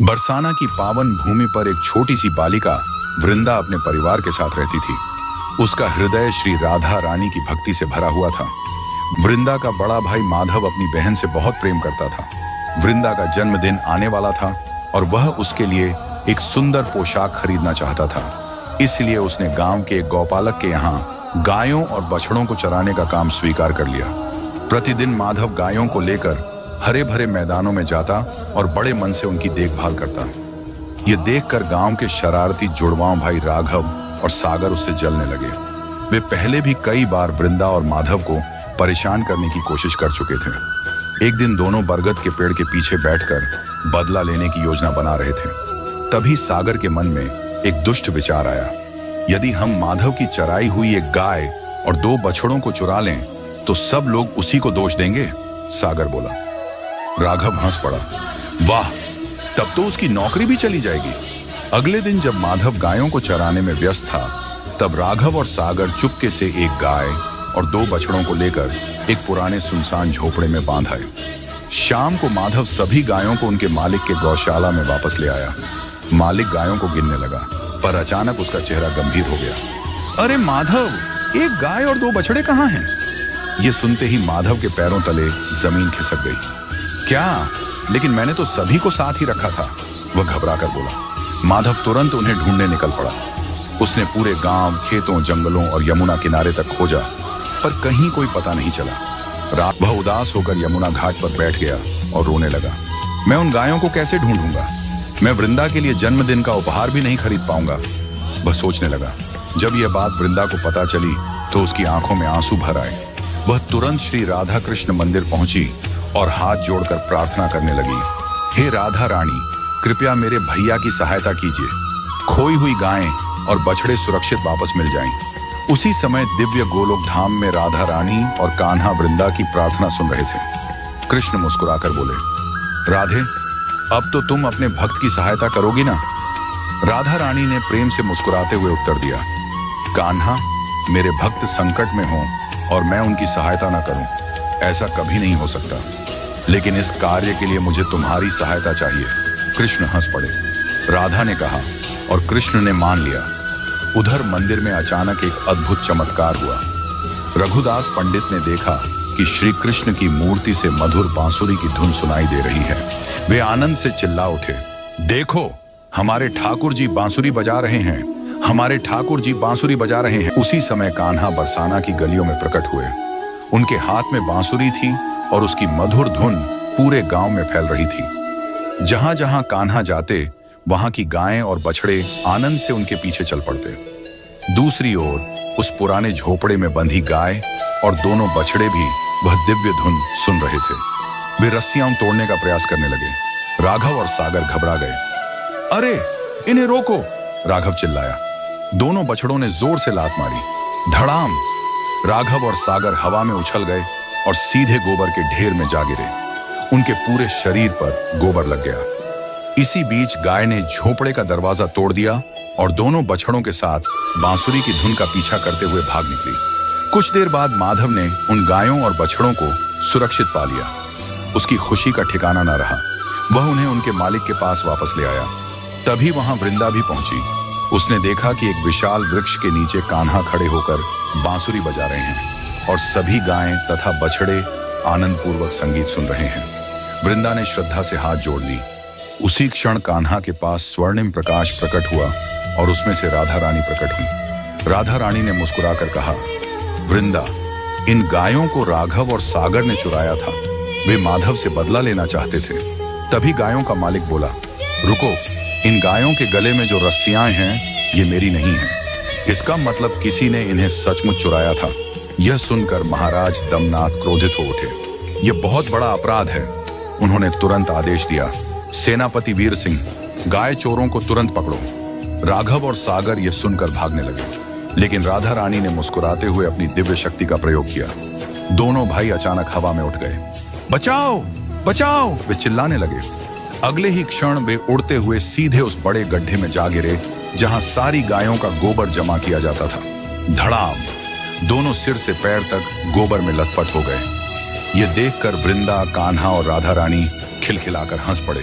बरसाना की पावन भूमि पर एक छोटी सी बालिका वृंदा अपने परिवार के साथ रहती थी। उसका हृदय श्री राधा रानी की भक्ति से भरा हुआ था। वृंदा का बड़ा भाई माधव अपनी बहन से बहुत प्रेम करता था। वृंदा का जन्मदिन आने वाला था और वह उसके लिए एक सुंदर पोशाक खरीदना चाहता था। इसलिए उसने गांव के एक गौपालक के यहाँ गायों और बछड़ों को चराने का काम स्वीकार कर लिया। प्रतिदिन माधव गायों को लेकर हरे भरे मैदानों में जाता और बड़े मन से उनकी देखभाल करता। ये देखकर गांव के शरारती जुड़वां भाई राघव और सागर उससे जलने लगे। वे पहले भी कई बार वृंदा और माधव को परेशान करने की कोशिश कर चुके थे। एक दिन दोनों बरगद के पेड़ के पीछे बैठकर बदला लेने की योजना बना रहे थे। तभी सागर के मन में एक दुष्ट विचार आया। यदि हम माधव की चराई हुई एक गाय और 2 बछड़ों को चुरा लें तो सब लोग उसी को दोष देंगे, सागर बोला। राघव हंस पड़ा। वाह, तब तो उसकी नौकरी भी चली जाएगी। अगले दिन जब माधव गायों को चराने में व्यस्त था, तब राघव और सागर चुपके से एक गाय और 2 बछड़ों को लेकर एक पुराने सुनसान झोपड़े में बांध आए। शाम को माधव सभी गायों को उनके मालिक के गौशाला में वापस ले आया। मालिक गायों को गिनने लगा, पर अचानक उसका चेहरा गंभीर हो गया। अरे माधव, एक गाय और 2 बछड़े कहाँ हैं? ये सुनते ही माधव के पैरों तले जमीन खिसक गई। क्या? लेकिन मैंने तो सभी को साथ ही रखा था, वह घबरा कर बोला। माधव तुरंत उन्हें ढूंढने निकल पड़ा। उसने पूरे गांव, खेतों, जंगलों और यमुना किनारे तक खोजा, पर कहीं कोई पता नहीं चला। वह उदास होकर यमुना घाट पर बैठ गया और रोने लगा। मैं उन गायों को कैसे ढूंढूंगा? मैं वृंदा के लिए जन्मदिन का उपहार भी नहीं खरीद पाऊंगा, वह सोचने लगा। जब यह बात वृंदा को पता चली तो उसकी आंखों में आंसू भर आए। वह तुरंत श्री राधा कृष्ण मंदिर पहुंची और हाथ जोड़कर प्रार्थना करने लगी। हे राधा रानी, कृपया मेरे भैया की सहायता कीजिए। खोई हुई गायें और बछड़े सुरक्षित वापस मिल जाएं। उसी समय दिव्य गोलोक धाम में राधा रानी और कान्हा वृंदा की प्रार्थना सुन रहे थे। कृष्ण मुस्कुराकर बोले, राधे, अब तो तुम अपने भक्त की सहायता करोगी ना? राधा रानी ने प्रेम से मुस्कुराते हुए उत्तर दिया, कान्हा, मेरे भक्त संकट में हों और मैं उनकी सहायता ना करूं, ऐसा कभी नहीं हो सकता। लेकिन इस कार्य के लिए मुझे तुम्हारी सहायता चाहिए। कृष्ण हंस पड़े। राधा ने कहा और कृष्ण ने मान लिया। उधर मंदिर में अचानक एक अद्भुत चमत्कार हुआ। रघुदास पंडित ने देखा कि श्री कृष्ण की मूर्ति से मधुर बांसुरी की धुन सुनाई दे रही है। वे आनंद से चिल्ला उठे, देखो, हमारे ठाकुर जी बांसुरी बजा रहे हैं, हमारे ठाकुर जी बांसुरी बजा रहे हैं। उसी समय कान्हा बरसाना की गलियों में प्रकट हुए। उनके हाथ में बांसुरी थी और उसकी मधुर धुन पूरे गांव में फैल रही थी। जहां जहां कान्हा जाते, वहां की गायें और बछड़े आनंद से उनके पीछे चल पड़ते। दूसरी ओर उस पुराने झोपड़े में बंधी गाय और दोनों बछड़े भी वह दिव्य धुन सुन रहे थे। वे रस्सियां तोड़ने का प्रयास करने लगे। राघव और सागर घबरा गए। अरे, इन्हें रोको, राघव चिल्लाया। दोनों बछड़ों ने जोर से लात मारी। धड़ाम! राघव और सागर हवा में उछल गए और सीधे गोबर के ढेर में जा गिरे। उनके पूरे शरीर पर गोबर लग गया। इसी बीच गाय ने झोपड़े का दरवाजा तोड़ दिया और दोनों बछड़ों के साथ बांसुरी की धुन का पीछा करते हुए भाग निकली। कुछ देर बाद माधव ने उन गायों और बछड़ों को सुरक्षित पा लिया। उसकी खुशी का ठिकाना न रहा। वह उन्हें उनके मालिक के पास वापस ले आया। तभी वहां वृंदा भी पहुंची। उसने देखा कि एक विशाल वृक्ष के नीचे कान्हा खड़े होकर बांसुरी बजा रहे हैं और सभी गायें तथा बछड़े आनंद पूर्वक संगीत सुन रहे हैं। वृंदा ने श्रद्धा से हाथ जोड़ ली। उसी क्षण कान्हा के पास स्वर्णिम प्रकाश प्रकट हुआ और उसमें से राधा रानी प्रकट हुई। राधा रानी ने मुस्कुराकर कहा, वृंदा, इन गायों को राघव और सागर ने चुराया था। वे माधव से बदला लेना चाहते थे। तभी गायों का मालिक बोला, रुको, इन गायों के गले में जो रस्सियां हैं, ये मेरी नहीं हैं। इसका मतलब किसी ने इन्हें सचमुच चुराया था। यह सुनकर महाराज दमनाथ क्रोधित हो उठे। यह बहुत बड़ा अपराध है। उन्होंने तुरंत आदेश दिया, सेनापति वीर सिंह, गाय चोरों को तुरंत पकड़ो। राघव और सागर यह सुनकर भागने लगे, लेकिन राधा रानी ने मुस्कुराते हुए अपनी दिव्य शक्ति का प्रयोग किया। दोनों भाई अचानक हवा में उठ गए। बचाओ, बचाओ, वे चिल्लाने लगे। अगले ही क्षण वे उड़ते हुए सीधे उस बड़े गड्ढे में जा गिरे जहां सारी गायों का गोबर जमा किया जाता था। धड़ाम! दोनों सिर से पैर तक गोबर में लथपथ हो गए। ये देखकर वृंदा, कान्हा और राधा रानी खिलखिलाकर हंस पड़े।